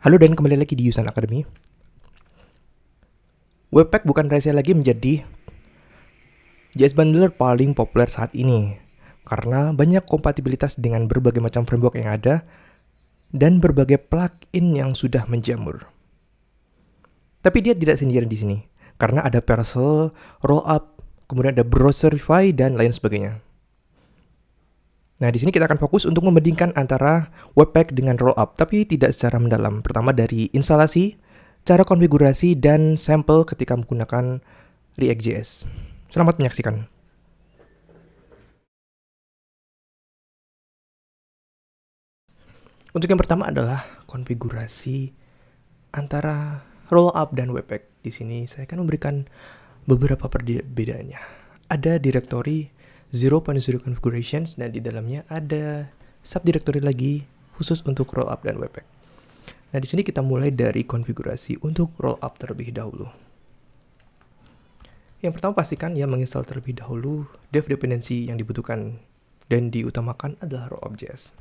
Halo dan kembali lagi di Yusan Academy. Webpack bukan rahasia lagi menjadi JS Bundler paling populer saat ini karena banyak kompatibilitas dengan berbagai macam framework yang ada dan berbagai plugin yang sudah menjamur. Tapi dia tidak sendirian di sini karena ada Parcel, Rollup, kemudian ada Browserify dan lain sebagainya. Nah, di sini kita akan fokus untuk membandingkan antara Webpack dengan Rollup, tapi tidak secara mendalam. Pertama dari instalasi, cara konfigurasi, dan sampel ketika menggunakan React.js. Selamat menyaksikan. Untuk yang pertama adalah konfigurasi antara Rollup dan Webpack. Di sini saya akan memberikan beberapa perbedaannya. Ada directory 0.0 configurations dan di dalamnya ada subdirectory lagi khusus untuk Rollup dan Webpack. Nah, di sini kita mulai dari konfigurasi untuk Rollup terlebih dahulu. Yang pertama pastikan ya menginstal terlebih dahulu dev dependency yang dibutuhkan dan diutamakan adalah Rollup.js.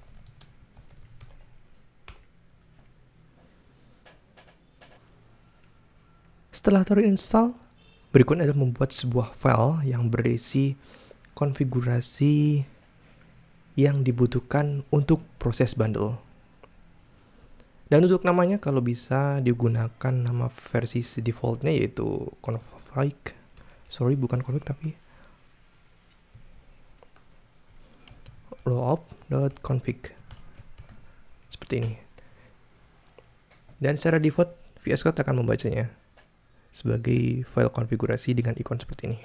Setelah terinstall, berikutnya adalah membuat sebuah file yang berisi konfigurasi yang dibutuhkan untuk proses bundle. Dan untuk namanya kalau bisa digunakan nama versi defaultnya yaitu config. Bukan config tapi rollup.config. Seperti ini. Dan secara default VS Code akan membacanya sebagai file konfigurasi dengan ikon seperti ini.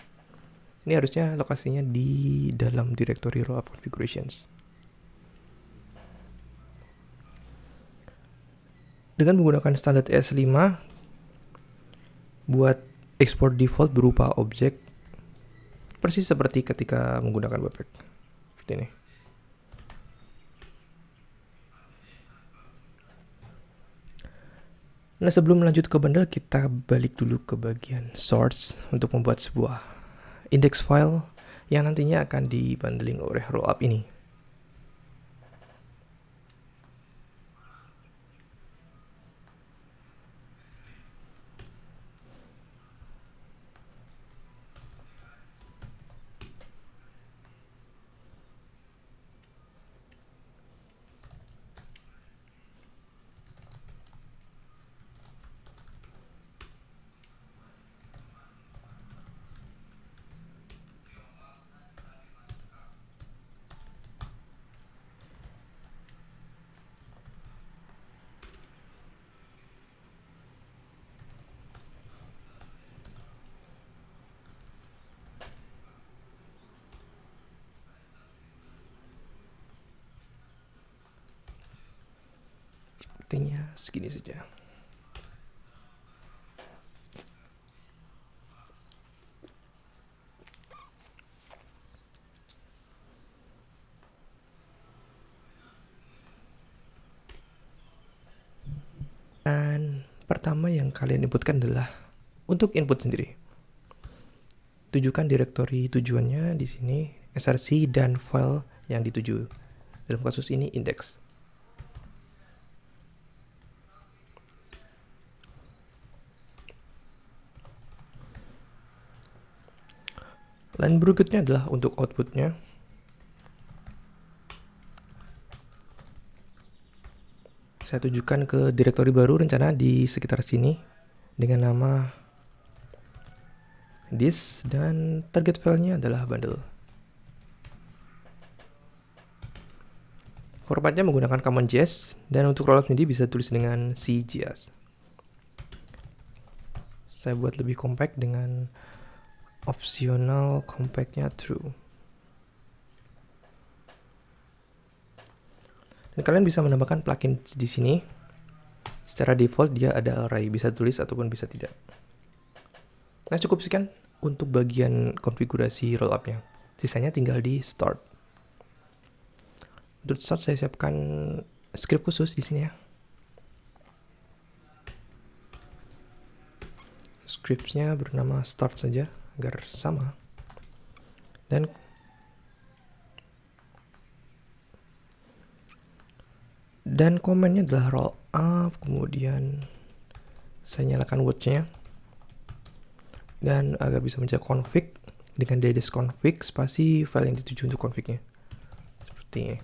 Ini harusnya lokasinya di dalam directory rollup configurations. Dengan menggunakan standar ES5 buat export default berupa objek persis seperti ketika menggunakan Webpack. Seperti ini. Nah, sebelum lanjut ke bundle, kita balik dulu ke bagian source untuk membuat sebuah index file yang nantinya akan dibundling oleh Rollup ini. Sepertinya segini saja. Dan pertama yang kalian inputkan adalah untuk input sendiri. Tujukan direktori tujuannya di sini, src dan file yang dituju. Dalam kasus ini index. Line berikutnya adalah untuk outputnya. Saya tujukan ke direktori baru rencana di sekitar sini dengan nama this dan target filenya adalah bundle. Formatnya menggunakan CommonJS dan untuk rollup sendiri bisa tulis dengan CJS. Saya buat lebih compact dengan opsional compactnya true. Dan kalian bisa menambahkan plugin di sini. Secara default dia ada array, bisa tulis ataupun bisa tidak. Nah, cukup sekian untuk bagian konfigurasi rollupnya. Sisanya tinggal di start. Untuk start saya siapkan script khusus di sini ya. Scriptnya bernama start saja agar sama. Dan komennya adalah up, kemudian saya nyalakan watch-nya, dan agar bisa mencari config dengan ddconfig spasi file yang dituju untuk config-nya seperti ini.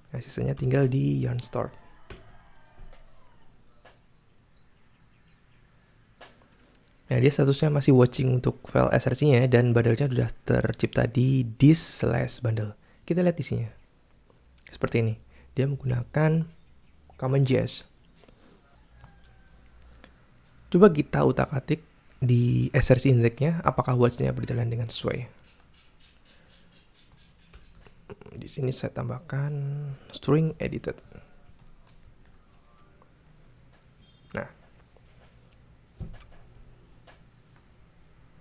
Nah, sisanya tinggal di yarn start. Nah, dia statusnya masih watching untuk file src-nya dan bundle-nya sudah tercipta di dis/bundle. Kita lihat isinya. Seperti ini. Dia menggunakan CommonJS. Coba kita utak-atik di src index-nya apakah watch-nya berjalan dengan sesuai. Di sini saya tambahkan string edited. Nah,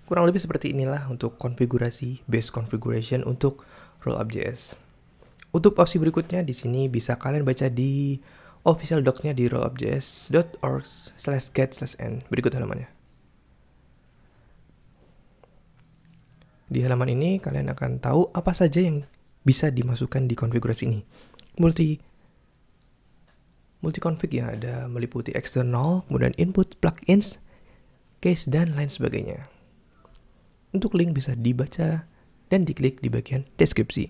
kurang lebih seperti inilah untuk konfigurasi base configuration untuk Rollup.js. Untuk opsi berikutnya di sini bisa kalian baca di official docs-nya di rollup.js.org/get/n berikut halamannya. Di halaman ini kalian akan tahu apa saja yang bisa dimasukkan di konfigurasi ini. Multi config ya, ada meliputi eksternal, kemudian input, plugins, case, dan lain sebagainya. Untuk link bisa dibaca dan diklik di bagian deskripsi.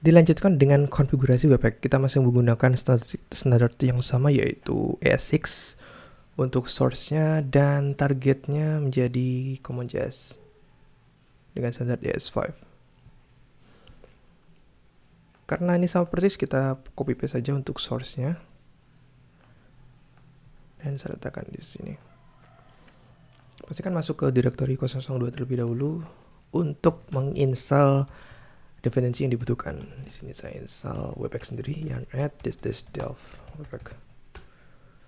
Dilanjutkan dengan konfigurasi webpack. Kita masih menggunakan standar yang sama yaitu ES6 untuk source-nya dan targetnya menjadi CommonJS dengan standar ES5. Karena ini sama persis, kita copy paste saja untuk source-nya. Dan saya letakkan di sini. Pastikan masuk ke directory 002 terlebih dahulu untuk menginstal dependensi yang dibutuhkan. Di sini saya install webpack sendiri, yarn add /delve webpack.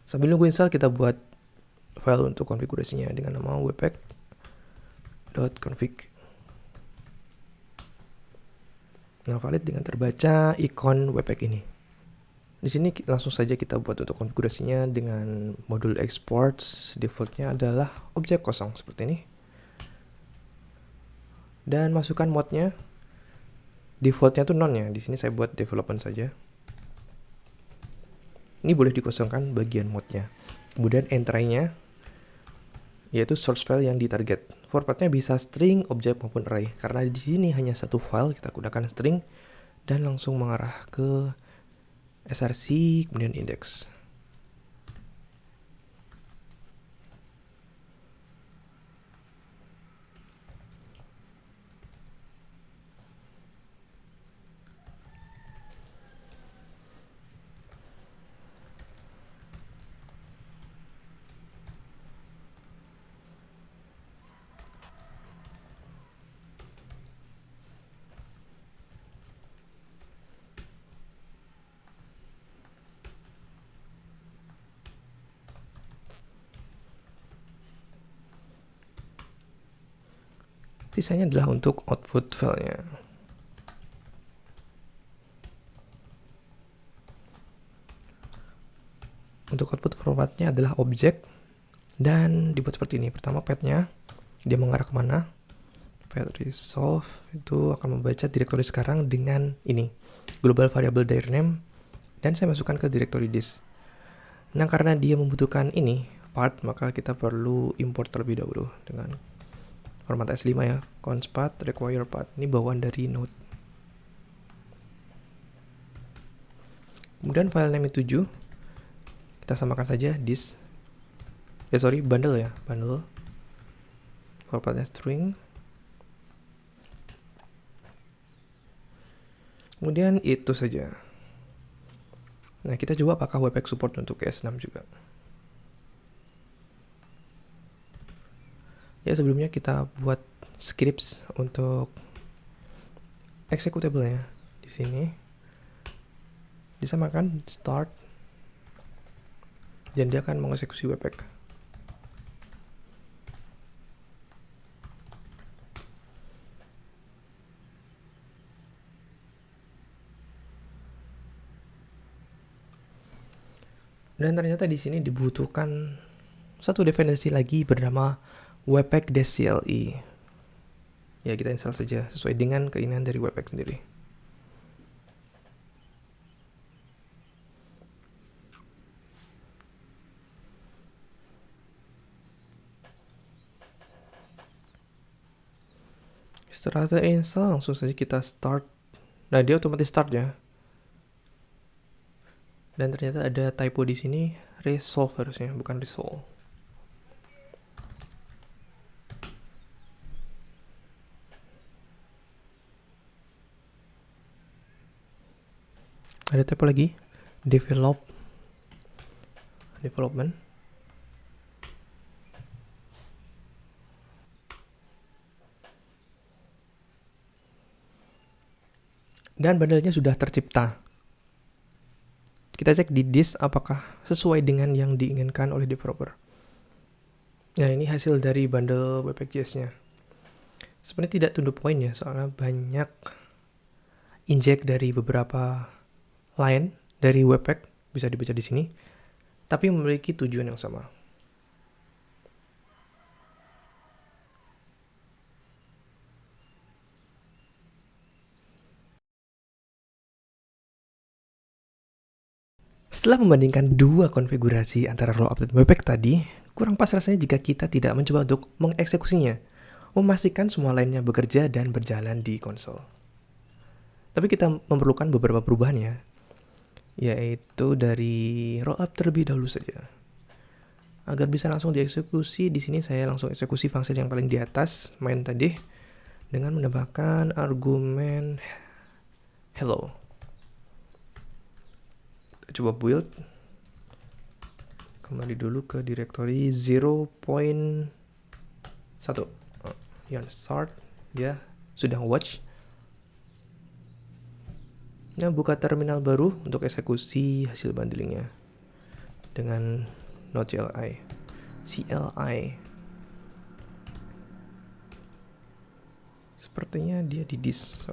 Sambil nunggu install, kita buat file untuk konfigurasinya dengan nama webpack.config. Nah, valid dengan terbaca ikon webpack ini. Di sini langsung saja kita buat untuk konfigurasinya dengan modul export. Defaultnya adalah objek kosong seperti ini. Dan masukkan modnya. Defaultnya tuh none ya. Di sini saya buat development saja. Ini boleh dikosongkan bagian modnya. Kemudian entry-nya yaitu source file yang ditarget. Formatnya bisa string, objek maupun array. Karena di sini hanya satu file, kita gunakan string dan langsung mengarah ke src kemudian index. Sisanya adalah untuk output filenya. Untuk output formatnya adalah objek dan dibuat seperti ini. Pertama path-nya, dia mengarah kemana? Path resolve itu akan membaca directory sekarang dengan ini, global variable dir name, dan saya masukkan ke directory dis. Nah, karena dia membutuhkan ini part, maka kita perlu import terlebih dahulu dengan format S5 ya, const path require path. Ini bawaan dari node. Kemudian file name 7 kita samakan saja dis. Bundle ya, bundle. Formatnya string. Kemudian itu saja. Nah, kita coba apakah webpack support untuk ES6 juga. Ya, sebelumnya kita buat scripts untuk executable-nya. Di sini disamakan start dan dia akan mengeksekusi webpack. Dan ternyata di sini dibutuhkan satu dependensi lagi bernama webpack-CLI. Ya kita install saja sesuai dengan keinginan dari Webpack sendiri. Setelah terinstall langsung saja kita start. Nah, dia otomatis start ya. Dan ternyata ada typo di sini, resolve harusnya, bukan resolve. Ada typo lagi, development. Dan bundle-nya sudah tercipta. Kita cek di disk apakah sesuai dengan yang diinginkan oleh developer. Nah, ini hasil dari bundle Webpack.js-nya. Sebenarnya tidak to the point ya, soalnya banyak inject dari beberapa line dari Webpack, bisa dibaca di sini, tapi memiliki tujuan yang sama. Setelah membandingkan dua konfigurasi antara rollup dan Webpack tadi, kurang pas rasanya jika kita tidak mencoba untuk mengeksekusinya, memastikan semua lainnya bekerja dan berjalan di konsol. Tapi kita memerlukan beberapa perubahan ya, yaitu dari rollup terlebih dahulu saja. Agar bisa langsung dieksekusi, di sini saya langsung eksekusi fungsi yang paling di atas, main tadi, dengan menambahkan argumen hello. Kita coba build. Kembali dulu ke directory 0.1. Yang start, dia sudah watch. Nah, buka terminal baru untuk eksekusi hasil bundlingnya dengan Node.cli. Sepertinya dia di disk.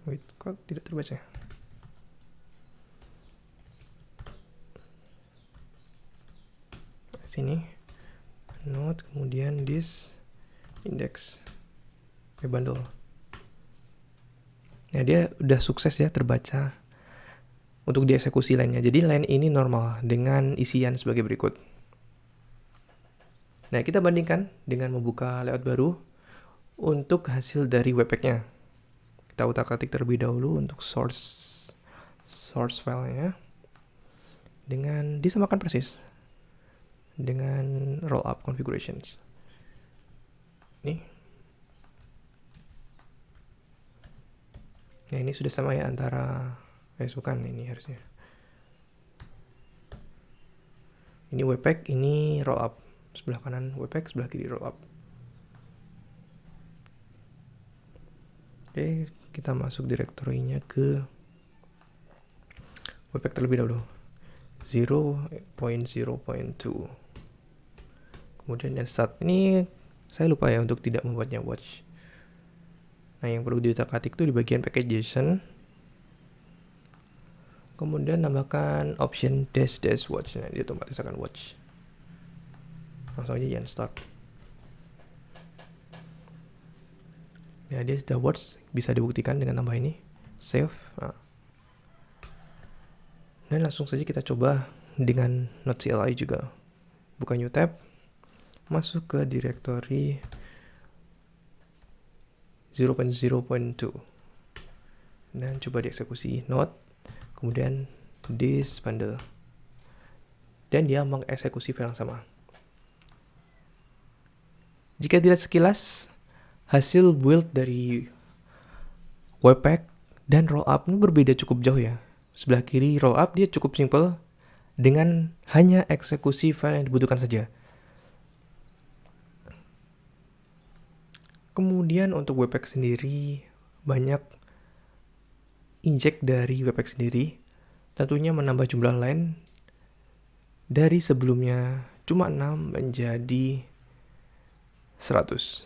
Wait, kok tidak terbaca? Sini Node, kemudian disk, index, bundle. Nah, dia udah sukses ya terbaca untuk dieksekusi line-nya. Jadi line ini normal dengan isian sebagai berikut. Nah, kita bandingkan dengan membuka layout baru untuk hasil dari Webpack-nya. Kita utak-atik terlebih dahulu untuk source file-nya dengan disamakan persis dengan rollup configurations. Nih. Nah, ini sudah sama ya antara bukan, ini harusnya. Ini Webpack, ini rollup. Sebelah kanan Webpack, sebelah kiri rollup. Oke, kita masuk direktorinya ke Webpack terlebih dahulu. 0.0.2. Kemudian yang start. Ini saya lupa ya untuk tidak membuatnya watch. Nah, yang perlu diutak-atik itu di bagian package.json. Kemudian tambahkan option dash watch. Nah, dia otomatis akan watch. Langsung aja yang start. Ya, dia sudah watch, bisa dibuktikan dengan tambah ini. Save. Nah. Dan langsung saja kita coba dengan Node.cli juga. Buka new tab. Masuk ke directory 0.0.2 dan coba dieksekusi Node, kemudian this bundle, dan dia mengeksekusi file yang sama. Jika dilihat sekilas, hasil build dari Webpack dan rollup ini berbeda cukup jauh ya. Sebelah kiri rollup dia cukup simple dengan hanya eksekusi file yang dibutuhkan saja. Kemudian untuk Webpack sendiri banyak inject dari Webpack sendiri, tentunya menambah jumlah line dari sebelumnya cuma 6 menjadi 100.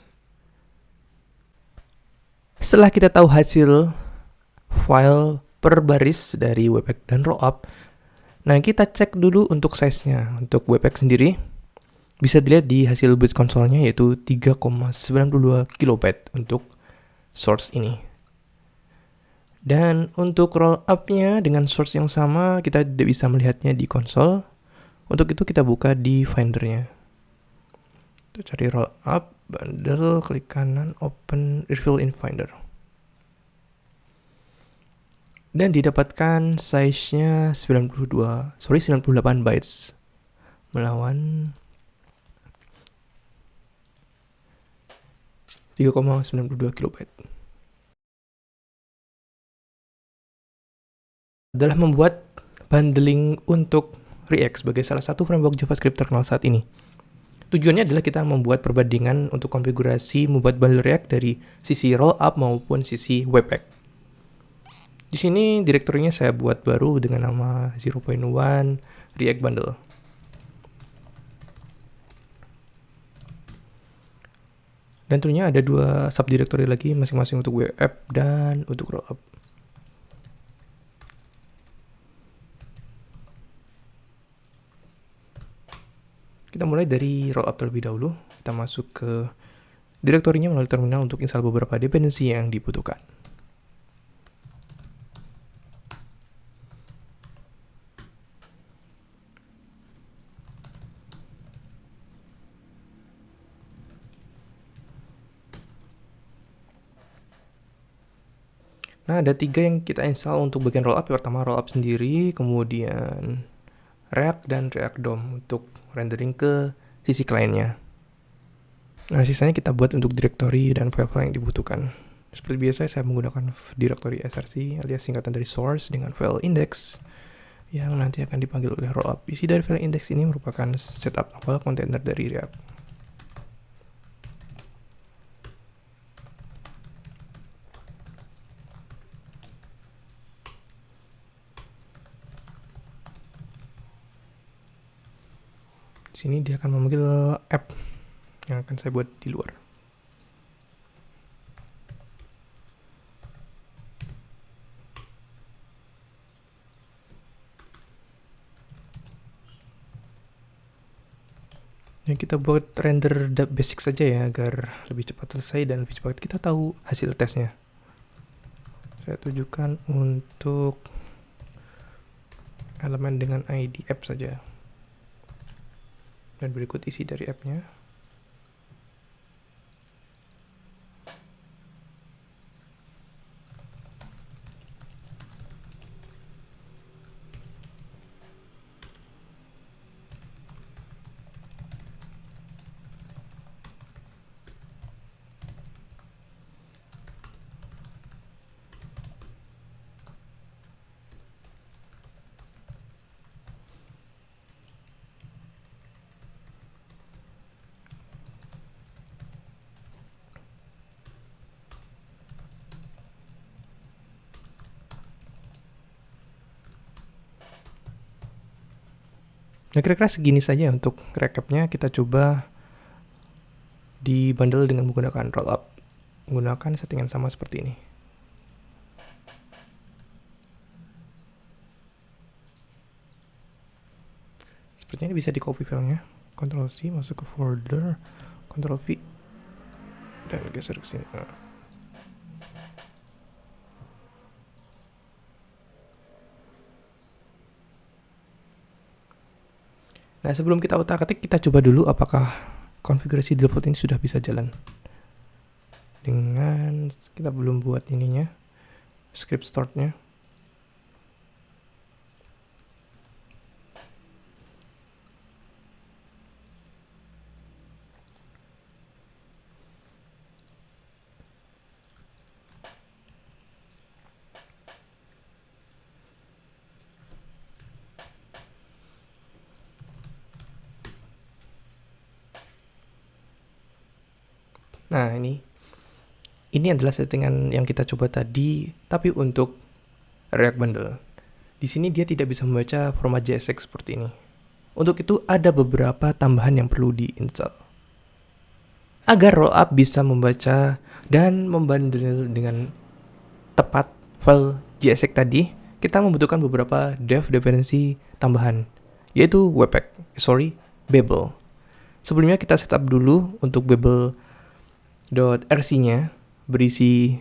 Setelah kita tahu hasil file per baris dari Webpack dan rollup, nah kita cek dulu untuk size-nya. Untuk Webpack sendiri, Bisa dilihat di hasil boot konsolnya yaitu 3,92 kilobyte untuk source ini. Dan untuk roll up-nya dengan source yang sama, kita tidak bisa melihatnya di konsol. Untuk itu kita buka di Finder-nya. Kita cari roll up, bundle, klik kanan, open, reveal in Finder. Dan didapatkan size-nya 98 bytes melawan 3,92 kilobyte. Adalah membuat bundling untuk React sebagai salah satu framework JavaScript terkenal saat ini. Tujuannya adalah kita membuat perbandingan untuk konfigurasi membuat bundle React dari sisi rollup maupun sisi Webpack. Di sini direktorinya saya buat baru dengan nama 0.1 React Bundle. Dan tentunya ada dua subdirectory lagi masing-masing untuk web app dan untuk rollup. Kita mulai dari rollup terlebih dahulu. Kita masuk ke direktorinya melalui terminal untuk install beberapa dependensi yang dibutuhkan. Nah, ada 3 yang kita install untuk bagian rollup. Pertama rollup sendiri, kemudian React dan React DOM untuk rendering ke sisi kliennya. Nah, sisanya kita buat untuk directory dan file-file yang dibutuhkan. Seperti biasa, saya menggunakan directory src alias singkatan dari source dengan file index yang nanti akan dipanggil oleh rollup. Isi dari file index ini merupakan setup awal kontainer dari React. Di sini dia akan memanggil app yang akan saya buat di luar. Yang kita buat render basic saja ya agar lebih cepat selesai dan lebih cepat kita tahu hasil tesnya. Saya tujukan untuk elemen dengan ID app saja. Dan berikut isi dari app-nya. Nah, kira-kira segini saja untuk recapnya. Kita coba di bundle dengan menggunakan rollup. Menggunakan settingan sama seperti ini. Sepertinya ini bisa di copy filenya. Ctrl C masuk ke folder, Ctrl V dan geser ke sini. Nah, sebelum kita utak-atik, kita coba dulu apakah konfigurasi default ini sudah bisa jalan. Dengan kita belum buat ininya, script startnya. Nah, ini adalah settingan yang kita coba tadi, tapi untuk React Bundle. Di sini dia tidak bisa membaca format JSX seperti ini. Untuk itu ada beberapa tambahan yang perlu diinstal. Agar rollup bisa membaca dan membundle dengan tepat file JSX tadi, kita membutuhkan beberapa dev dependensi tambahan, yaitu Babel. Sebelumnya kita setup dulu untuk babel.rc-nya berisi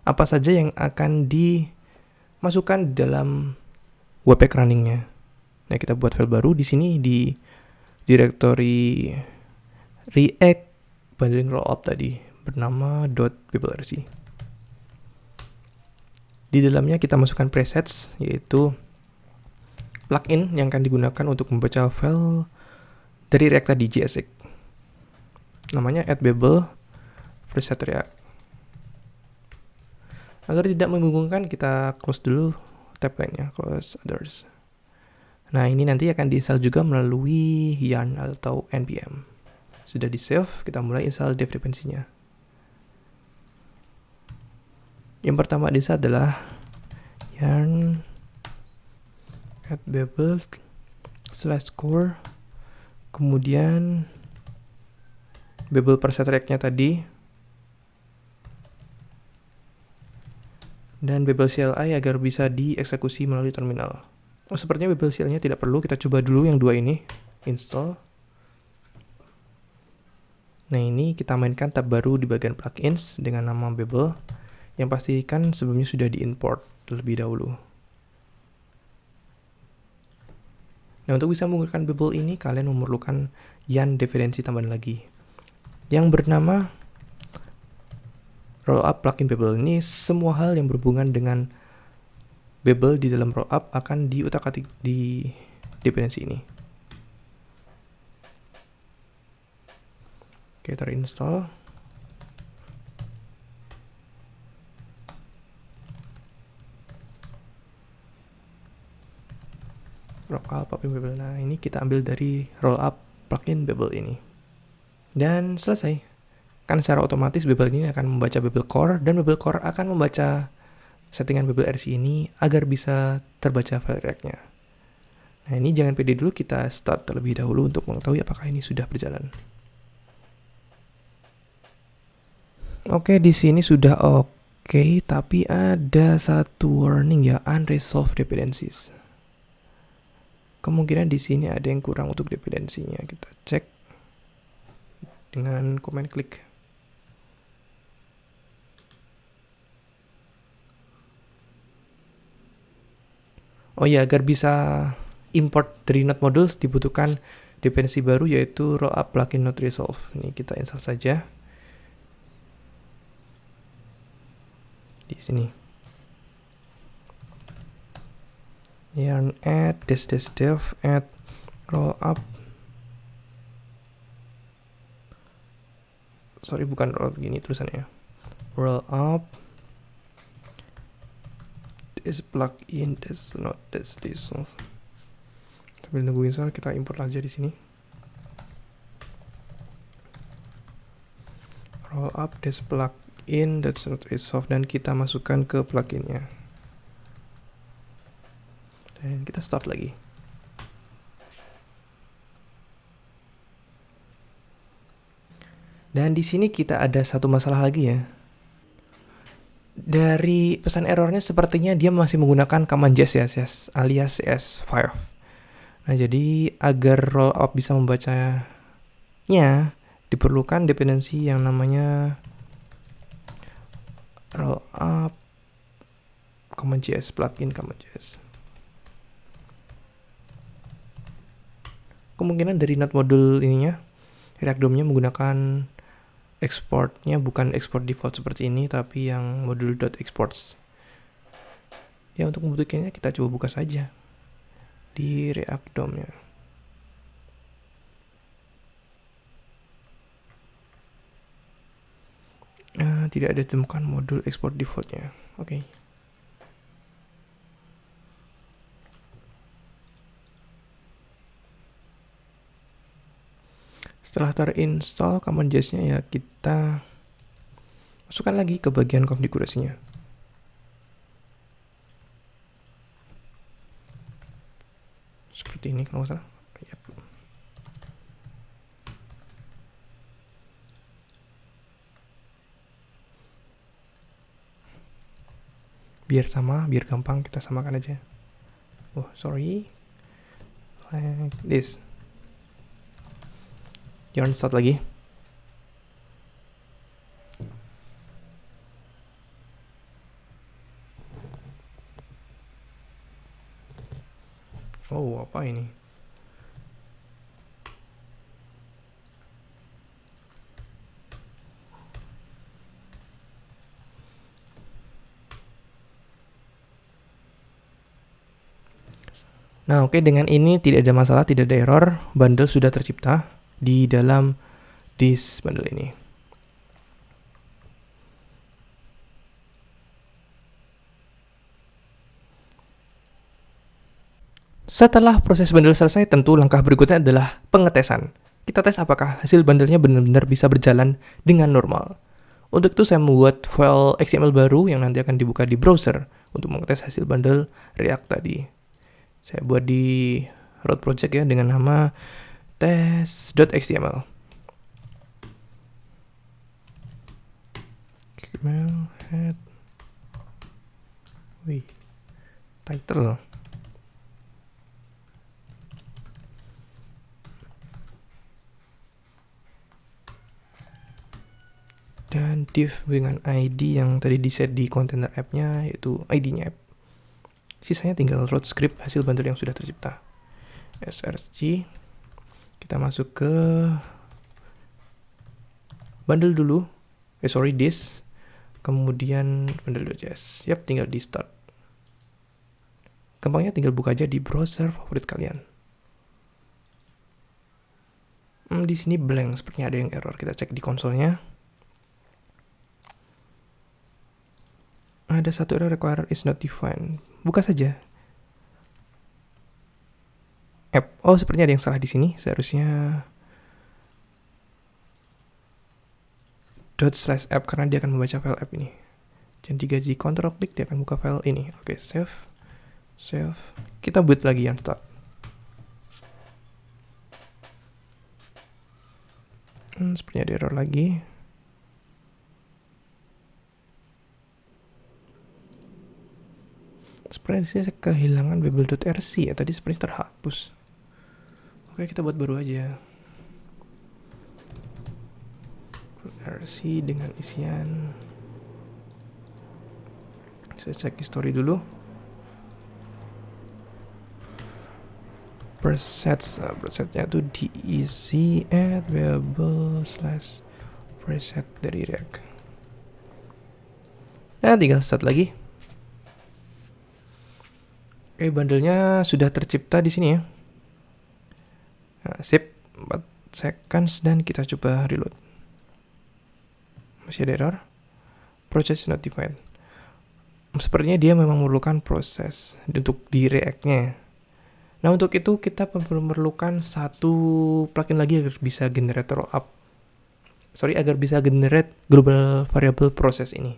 apa saja yang akan dimasukkan dalam webpack runningnya. Nah, kita buat file baru di sini di directory React bundling rollup tadi bernama .babelrc. Di dalamnya kita masukkan presets, yaitu plugin yang akan digunakan untuk membaca file dari React tadi, JSX. Namanya @babel preset React. Agar tidak membingungkan, kita close dulu tab lainnya, close others. Nah, ini nanti akan diinstal juga melalui yarn atau npm. Sudah di save, kita mulai install dev dependency-nya. Yang pertama di sini adalah yarn @babel/core, kemudian babel preset React-nya tadi, dan babel CLI agar bisa dieksekusi melalui terminal. Sepertinya babel CLI-nya tidak perlu, kita coba dulu yang dua ini, install. Nah, ini kita mainkan tab baru di bagian plugins dengan nama babel, yang pastikan sebelumnya sudah diimport terlebih dahulu. Nah, untuk bisa menggunakan babel ini, kalian memerlukan yarn dependency tambahan lagi, yang bernama rollup plugin babel. Ini semua hal yang berhubungan dengan babel di dalam rollup akan diutak-atik di dependensi ini. Oke, terinstall. Rollup plugin babel. Nah, ini kita ambil dari rollup plugin babel ini. Dan selesai. Kan secara otomatis babel ini akan membaca babel core, dan babel core akan membaca settingan babel rc ini agar bisa terbaca file React-nya. Nah, ini jangan pede dulu, kita start terlebih dahulu untuk mengetahui apakah ini sudah berjalan. Oke, di sini sudah oke, tapi ada satu warning ya, unresolved dependencies. Kemungkinan di sini ada yang kurang untuk dependensinya. Kita cek dengan command klik. Oh ya, agar bisa import dari Node modules dibutuhkan dependensi baru, yaitu rollup plugin not resolve. Ini kita install saja di sini. Yarn add dev add rollup. Sorry, bukan rollup, gini tulisannya. Rollup this plugin does not resolve. Sambil nunggu install, kita import aja di sini. Rollup this plugin does not resolve, dan kita masukkan ke pluginnya. Dan kita start lagi. Dan di sini kita ada satu masalah lagi ya. Dari pesan errornya sepertinya dia masih menggunakan command JS ya, alias CS5. Nah, jadi agar rollup bisa membacanya, diperlukan dependensi yang namanya rollup command JS plugin command JS. Kemungkinan dari Node module ininya, React DOM-nya menggunakan exportnya bukan export default seperti ini, tapi yang module.exports. Ya, untuk membuktikannya kita coba buka saja di React DOM-nya. Tidak ada ditemukan modul export default-nya. Oke. Setelah terinstall command JS-nya, ya kita masukkan lagi ke bagian konfigurasinya. Seperti ini kalau nggak salah. Yep. Biar sama, biar gampang, kita samakan aja. Oh, sorry. Like this. Yarn start lagi. Oh, apa ini? Nah, oke, dengan ini tidak ada masalah, tidak ada error. Bundle sudah tercipta di dalam disk bundle ini. Setelah proses bundle selesai, tentu langkah berikutnya adalah pengetesan. Kita tes apakah hasil bundlenya benar-benar bisa berjalan dengan normal. Untuk itu saya membuat file XML baru yang nanti akan dibuka di browser untuk mengetes hasil bundle React tadi. Saya buat di root project ya dengan nama test.html. Title. Dan div dengan ID yang tadi di set di container app-nya, yaitu ID-nya app. Sisanya tinggal root script hasil bundle yang sudah tercipta. src, kita masuk ke bundle dulu, disk, kemudian bundle.js. Yap, tinggal di start. Gampangnya tinggal buka aja di browser favorit kalian. Di sini blank, sepertinya ada yang error. Kita cek di konsolnya. Ada satu error, require is not defined. Buka saja. App. Oh, sepertinya ada yang salah di sini. Seharusnya ./app karena dia akan membaca file app ini. Dan digaji kontrol klik dia akan buka file ini. Oke, save. Kita buat lagi yang start. Sepertinya ada error lagi. Sepertinya saya kehilangan babel.rc ya. Tadi sepertinya terhapus. Oke, kita buat baru aja. rc dengan isian. Saya cek history dulu. Presetnya itu diisi add variable/preset dari React. Nah, tinggal start lagi. Oke, bundlenya sudah tercipta di sini ya. Nah, sip, 4 seconds dan kita coba reload. Masih ada error. Process not defined. Sepertinya dia memang memerlukan proses untuk di React-nya. Nah, untuk itu kita memerlukan satu plugin lagi agar bisa generate global variable process ini.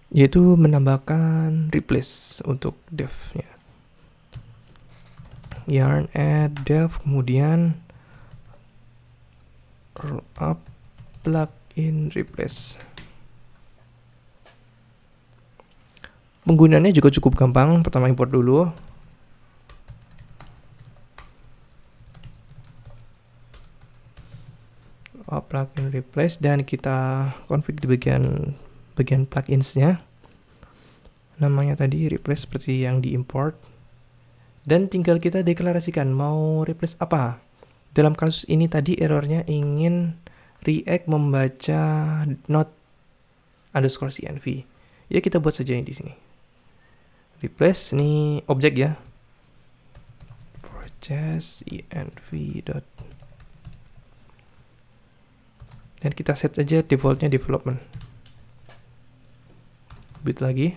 Yaitu menambahkan replace untuk dev-nya. Yarn add dev, kemudian rollup plugin replace. Penggunaannya juga cukup gampang. Pertama import dulu. Plugin replace dan kita config di bagian plugins-nya. Namanya tadi replace seperti yang diimport. Dan tinggal kita deklarasikan mau replace apa. Dalam kasus ini tadi errornya ingin React membaca not_cnv. Ya, kita buat saja yang di sini. Replace ini objek ya. Process env. Dan kita set aja defaultnya development. Build lagi.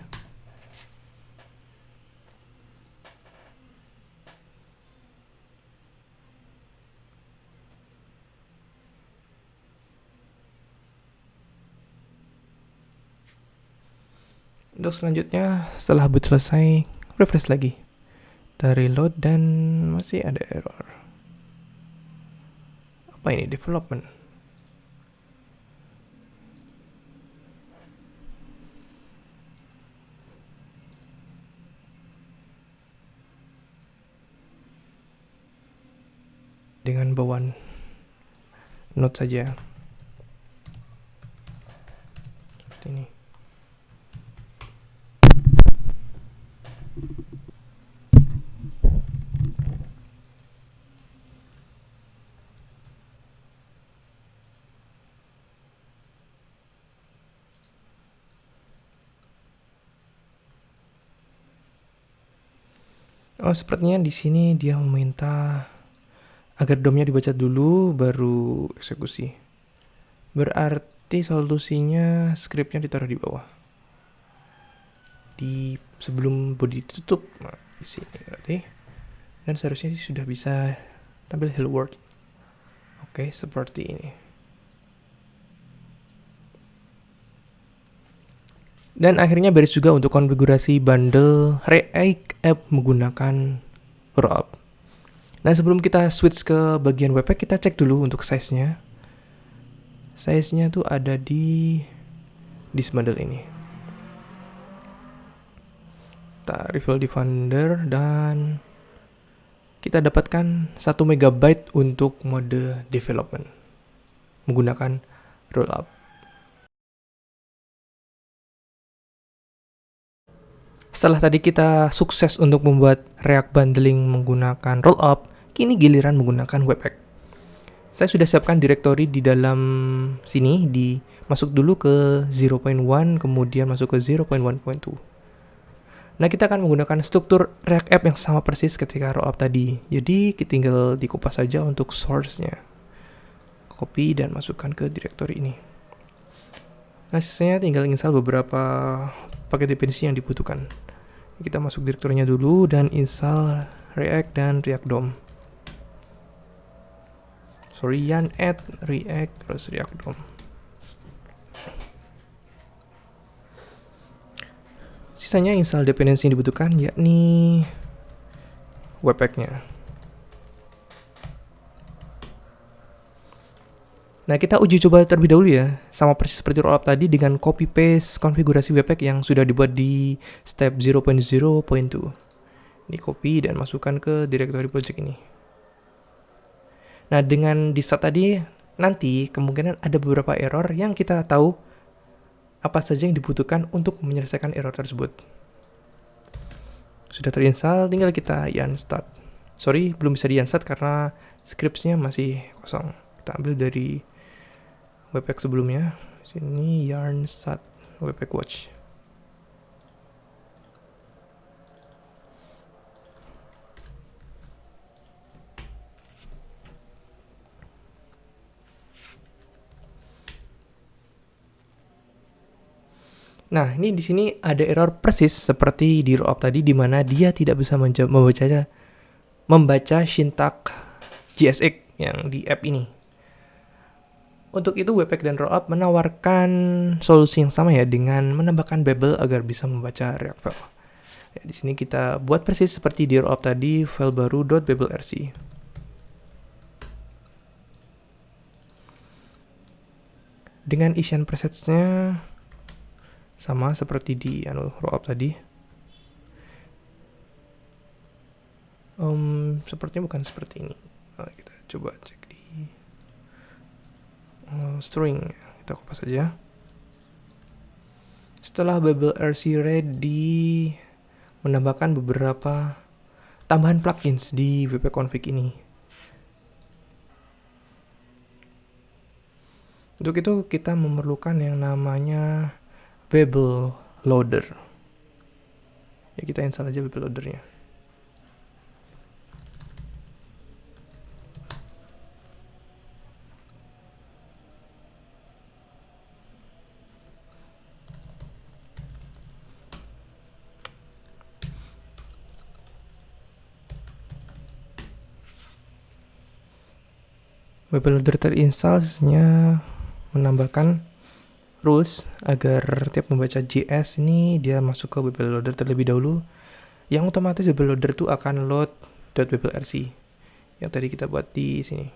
Untuk selanjutnya, setelah boot selesai, refresh lagi. Kita reload dan masih ada error. Apa ini? Development. dengan bawaan Node saja. Seperti ini. Oh, sepertinya di sini dia meminta agar DOM-nya dibaca dulu baru eksekusi. Berarti solusinya scriptnya ditaruh di bawah. Di sebelum body ditutup. Nah, di sini berarti. Dan seharusnya sudah bisa tampil hello world. Oke, seperti ini. Dan akhirnya beres juga untuk konfigurasi bundle React App menggunakan rollup. Nah, sebelum kita switch ke bagian Webpack, kita cek dulu untuk size-nya. Size-nya tuh ada di this bundle ini. Kita refill defender dan kita dapatkan 1 MB untuk mode development menggunakan rollup. Setelah tadi kita sukses untuk membuat React bundling menggunakan rollup, kini giliran menggunakan Webpack. Saya sudah siapkan direktori di dalam sini, masuk dulu ke 0.1, kemudian masuk ke 0.1.2. Nah, kita akan menggunakan struktur React App yang sama persis ketika rollup tadi. Jadi, kita tinggal dikupas saja untuk source-nya. Copy dan masukkan ke direktori ini. Nah, sisanya tinggal install beberapa paket dependensi yang dibutuhkan. Kita masuk direktorinya dulu dan install React dan React DOM. Yarn add React terus React DOM. Sisanya install dependensi yang dibutuhkan, yakni Webpack-nya. Nah, kita uji coba terlebih dahulu ya, sama persis seperti rollup tadi dengan copy paste konfigurasi Webpack yang sudah dibuat di step 0.0.2. Ini copy dan masukkan ke directory project ini. Nah, dengan di start tadi, nanti kemungkinan ada beberapa error yang kita tahu apa saja yang dibutuhkan untuk menyelesaikan error tersebut. Sudah terinstall, tinggal kita yarn start. Sorry, belum bisa di yarn start karena scripts-nya masih kosong. Kita ambil dari Webpack sebelumnya. Sini yarn start Webpack watch. Nah, ini di sini ada error persis seperti di rollup tadi, di mana dia tidak bisa membaca syntax JSX yang di app ini. Untuk itu, Webpack dan rollup menawarkan solusi yang sama ya, dengan menambahkan Babel agar bisa membaca React file. Ya, di sini kita buat persis seperti di rollup tadi, file baru .babelrc. Dengan isian presets-nya sama seperti di rollup tadi. Sepertinya bukan seperti ini. Kita coba cek di string. Kita kopas saja. Setelah babelrc ready, menambahkan beberapa tambahan plugins di webpack config ini. Untuk itu kita memerlukan yang namanya Babel Loader. Ya, kita install aja Babel Loader-nya. Babel Loader terinstallnya menambahkan rules agar tiap membaca JS ini dia masuk ke Babel Loader terlebih dahulu, yang otomatis Babel Loader itu akan load .babelrc yang tadi kita buat di sini.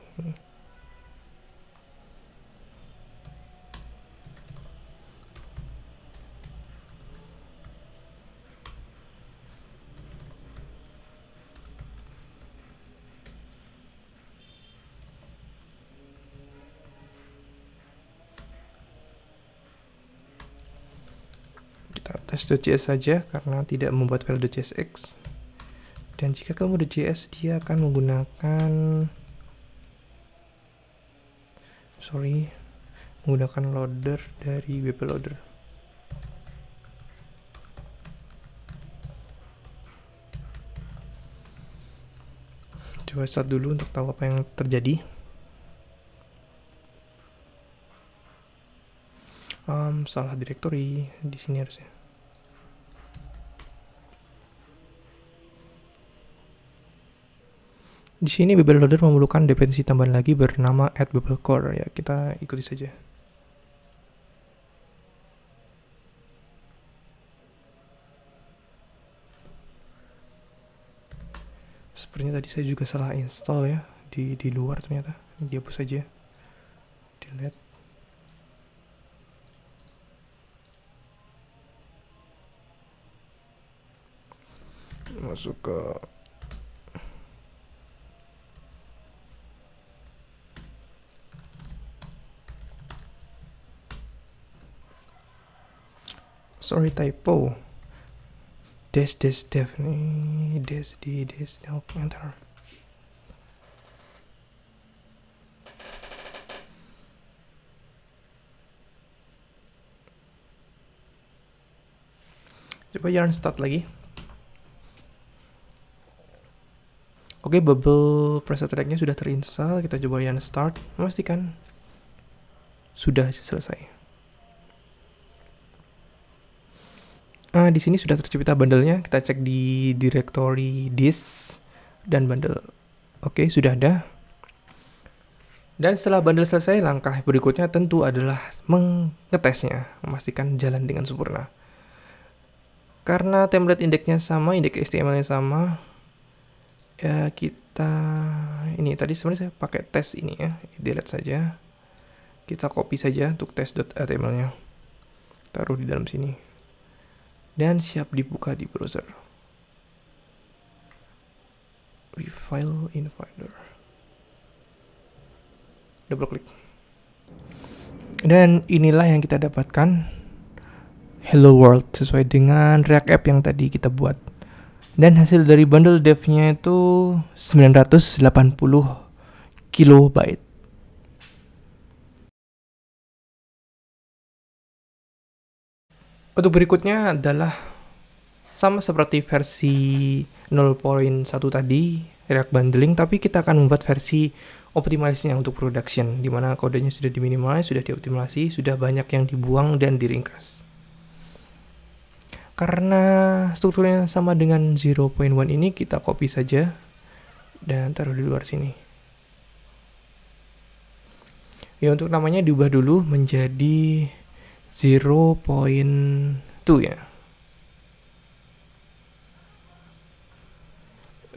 s.js saja karena tidak membuat file .jsx. Dan jika kamu .js, dia akan menggunakan loader dari WP Loader. Coba start dulu untuk tahu apa yang terjadi. Salah directory di sini harusnya. Di sini Babel Loader memerlukan dependensi tambahan lagi bernama add Babel core, ya kita ikuti saja. Sepertinya tadi saya juga salah install ya di luar, ternyata dihapus saja, delete. Masuk ke typo dev nih, enter. Coba yarn start lagi. Oke, Babel preset tracknya sudah terinstall. Kita coba yarn start, memastikan sudah selesai. Di sini sudah tercipta bundle-nya. Kita cek di directory disk dan bundle. Oke, sudah ada. Dan setelah bundle selesai, langkah berikutnya tentu adalah mengetesnya, memastikan jalan dengan sempurna. Karena template index-nya sama, indeks HTML-nya sama, ya kita ini tadi sebenarnya saya pakai tes ini ya, delete saja. Kita copy saja untuk tes.html-nya, taruh di dalam sini. Dan siap dibuka di browser. Refile in Finder. Double klik. Dan inilah yang kita dapatkan. Hello World sesuai dengan React App yang tadi kita buat. Dan hasil dari bundle dev-nya itu 980 kilobyte. Untuk berikutnya adalah sama seperti versi 0.1 tadi, React Bundling, tapi kita akan membuat versi optimalisnya untuk production, di mana kodenya sudah diminimize, sudah dioptimasi, sudah banyak yang dibuang dan diringkas. Karena strukturnya sama dengan 0.1 ini, kita copy saja dan taruh di luar sini. Ya, untuk namanya diubah dulu menjadi 0.2 ya.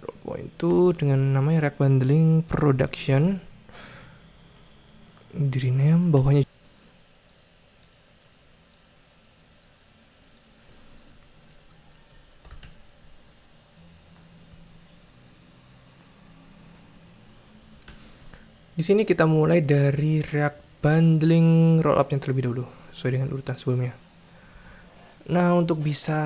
0.2 dengan namanya React Bundling Production. Di rename bawahnya. Di sini kita mulai dari React Bundling rollup yang terlebih dahulu, sesuai dengan urutan sebelumnya. Nah, untuk bisa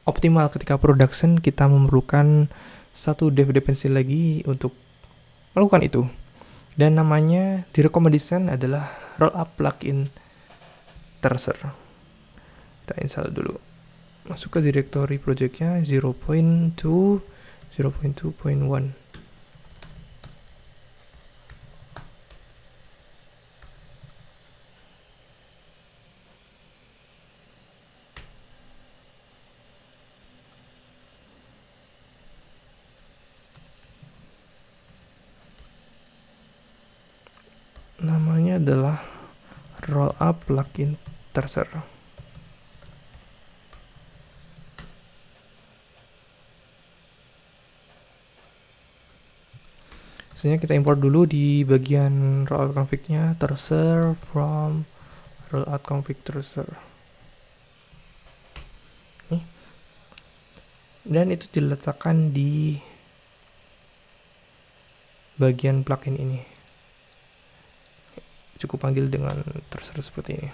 optimal ketika production, kita memerlukan satu dev dependency lagi untuk melakukan itu. Dan namanya direkomendasikan adalah rollup plugin Terser. Kita install dulu. Masuk ke directory projectnya 0.2, 0.2.1. Namanya adalah rollup plugin Terser. Biasanya kita import dulu di bagian rollout config-nya Terser from rollout config Terser. Dan itu diletakkan di bagian plugin ini. Cukup panggil dengan Terser seperti ini.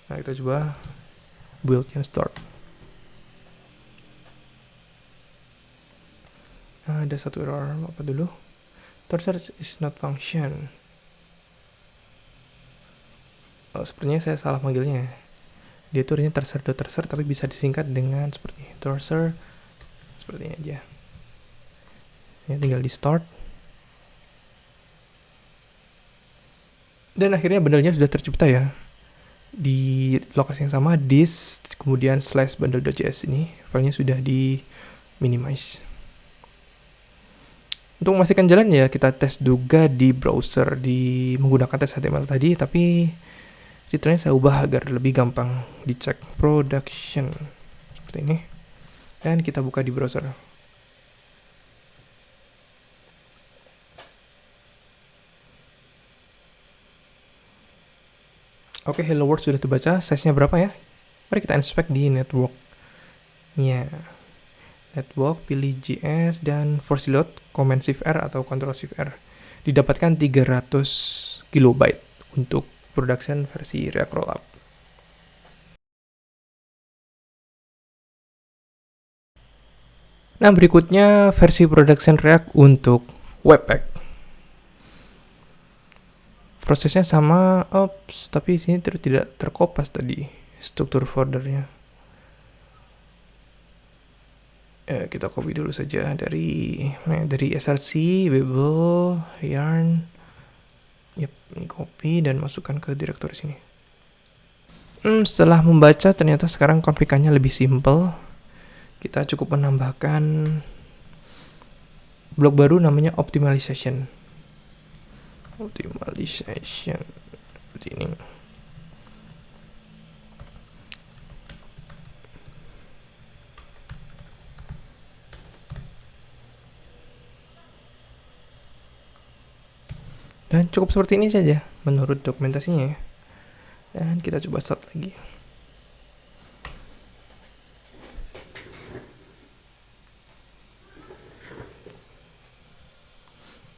Nah, kita coba build-nya start. Ada satu error, apa dulu? Torser is not function. Sepertinya saya salah manggilnya. Dia tuh artinya torser tapi bisa disingkat dengan seperti torser, seperti ini aja. Ya, tinggal di start. Dan akhirnya bundle-nya sudah tercipta ya. Di lokasi yang sama, this, kemudian slash bundle.js ini, filenya sudah di minimize. Untuk memastikan jalan ya, kita tes juga di browser menggunakan tes HTML tadi, tapi citranya saya ubah agar lebih gampang dicek. Production, seperti ini. Dan kita buka di browser. Oke, hello world sudah terbaca. Size-nya berapa ya? Mari kita inspect di network. Ya, network, pilih JS dan force load, command shift R atau control shift R. Didapatkan 300 kilobyte untuk production versi React Rollup. Nah, berikutnya versi production React untuk Webpack. Prosesnya sama, tapi sini tidak terkopas tadi struktur foldernya. Kita copy dulu saja dari src, Babel, yarn. Yap, ini copy dan masukkan ke direktori sini. Setelah membaca, ternyata sekarang config-nya lebih simple. Kita cukup menambahkan blok baru namanya optimization. Seperti ini. Dan cukup seperti ini saja menurut dokumentasinya ya. Dan kita coba start lagi.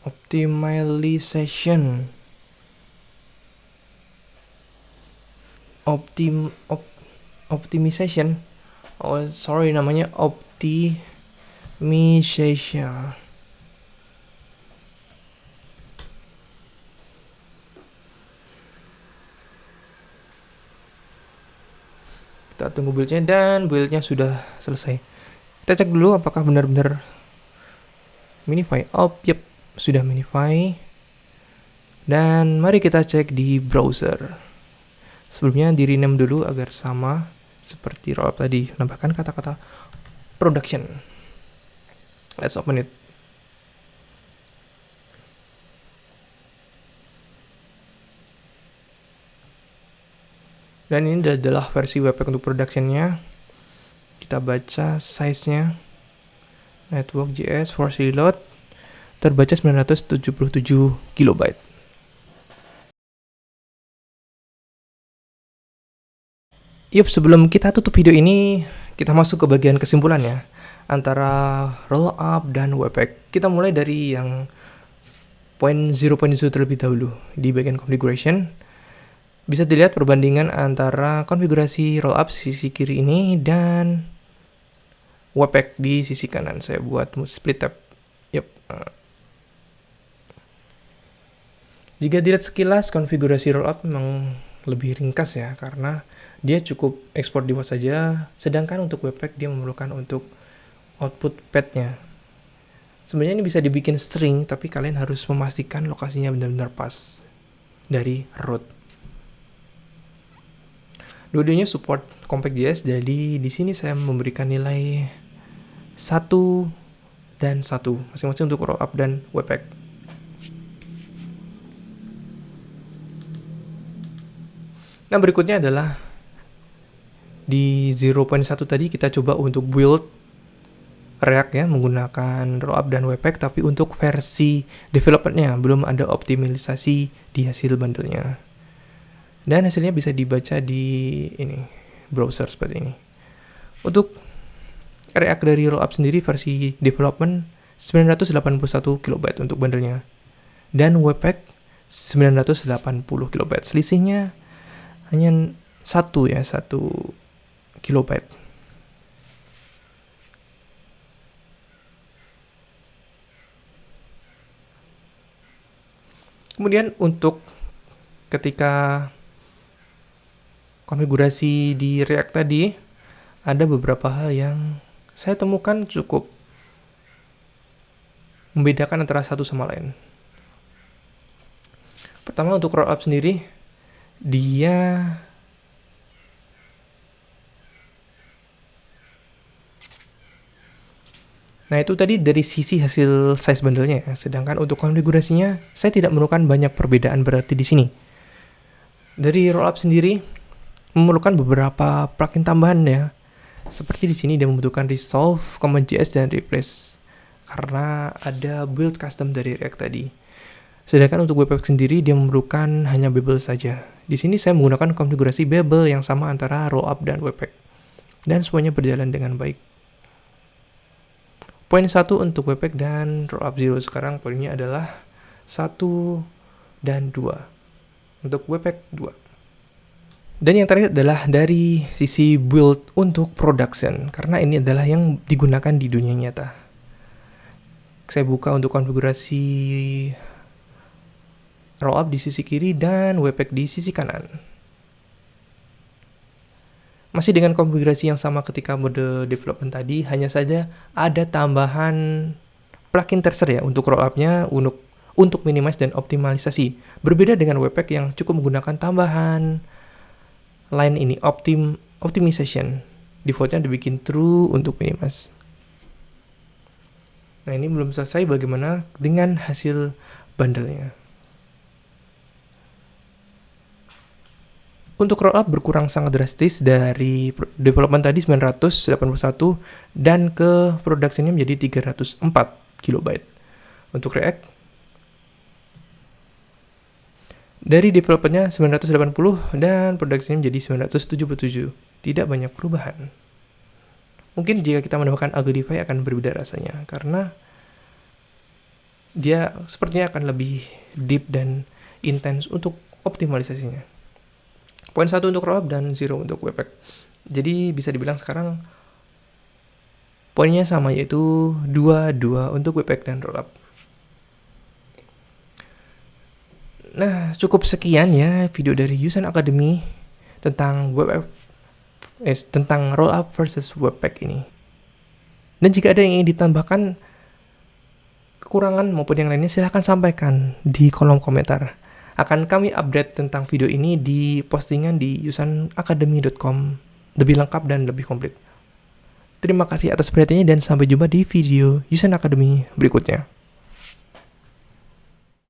Optimization. Optimization. Oh, sorry, namanya optimization. Kita tunggu build-nya dan build-nya sudah selesai. Kita cek dulu apakah benar-benar minify. Yep, sudah minify. Dan mari kita cek di browser. Sebelumnya di rename dulu agar sama seperti rollup tadi. Nambahkan kata-kata production. Let's open it. Dan ini adalah versi Webpack untuk productionnya. Kita baca size-nya. Network JS force reload. Terbaca 977 kilobyte. Yup, sebelum kita tutup video ini, kita masuk ke bagian kesimpulan ya. Antara rollup dan Webpack. Kita mulai dari yang point 0.0 terlebih dahulu. Di bagian configuration, bisa dilihat perbandingan antara konfigurasi rollup sisi kiri ini dan Webpack di sisi kanan. Saya buat split tab. Yup. Jika dilihat sekilas, konfigurasi rollup memang lebih ringkas ya, karena dia cukup ekspor di Word saja, sedangkan untuk Webpack dia memerlukan untuk output path-nya. Sebenarnya ini bisa dibikin string, tapi kalian harus memastikan lokasinya benar-benar pas dari root. Dua-duanya support Compact.js, jadi di sini saya memberikan nilai 1 dan 1, masing-masing untuk rollup dan Webpack. Nah, berikutnya adalah di 0.1 tadi kita coba untuk build React ya, menggunakan rollup dan Webpack, tapi untuk versi development-nya belum ada optimalisasi di hasil bundle-nya. Dan hasilnya bisa dibaca di ini, browser seperti ini. Untuk React dari rollup sendiri versi development 981 kilobyte untuk bundle-nya. Dan Webpack 980 kilobyte. Selisihnya hanya 1 kilobyte kilobyte. Kemudian untuk ketika konfigurasi di React tadi, ada beberapa hal yang saya temukan cukup membedakan antara satu sama lain. Pertama, untuk rollup sendiri, dia nah itu tadi dari sisi hasil size bundle-nya ya. Sedangkan untuk konfigurasinya, saya tidak menemukan banyak perbedaan berarti di sini. Dari rollup sendiri memerlukan beberapa plugin tambahan ya. Seperti di sini dia membutuhkan resolve, command.js, dan replace karena ada build custom dari React tadi. Sedangkan untuk Webpack sendiri dia memerlukan hanya Babel saja. Di sini saya menggunakan konfigurasi Babel yang sama antara rollup dan Webpack. Dan semuanya berjalan dengan baik. Poin 1 untuk Webpack dan rollup 0. Sekarang poinnya adalah 1 dan 2. Untuk Webpack 2. Dan yang terakhir adalah dari sisi build untuk production. Karena ini adalah yang digunakan di dunia nyata. Saya buka untuk konfigurasi rollup di sisi kiri dan Webpack di sisi kanan. Masih dengan konfigurasi yang sama ketika mode development tadi, hanya saja ada tambahan plugin terser ya untuk rollupnya untuk minimize dan optimalisasi. Berbeda dengan Webpack yang cukup menggunakan tambahan line ini, optimization. Defaultnya dibikin true untuk minimize. Nah ini belum selesai bagaimana dengan hasil bundle-nya. Untuk rollup berkurang sangat drastis dari development tadi 981 dan ke production-nya menjadi 304 kilobyte. Untuk React dari development-nya 980 dan production-nya menjadi 977. Tidak banyak perubahan. Mungkin jika kita menambahkan Algodify akan berbeda rasanya karena dia sepertinya akan lebih deep dan intens untuk optimalisasinya. Poin 1 untuk rollup dan 0 untuk Webpack. Jadi bisa dibilang sekarang poinnya sama, yaitu 2-2 untuk Webpack dan rollup. Nah, cukup sekian ya video dari Yusan Academy tentang tentang rollup versus Webpack ini. Dan jika ada yang ingin ditambahkan kekurangan maupun yang lainnya, silahkan sampaikan di kolom komentar. Akan kami update tentang video ini di postingan di yusanacademy.com lebih lengkap dan lebih komplit. Terima kasih atas perhatiannya dan sampai jumpa di video Yusan Academy berikutnya.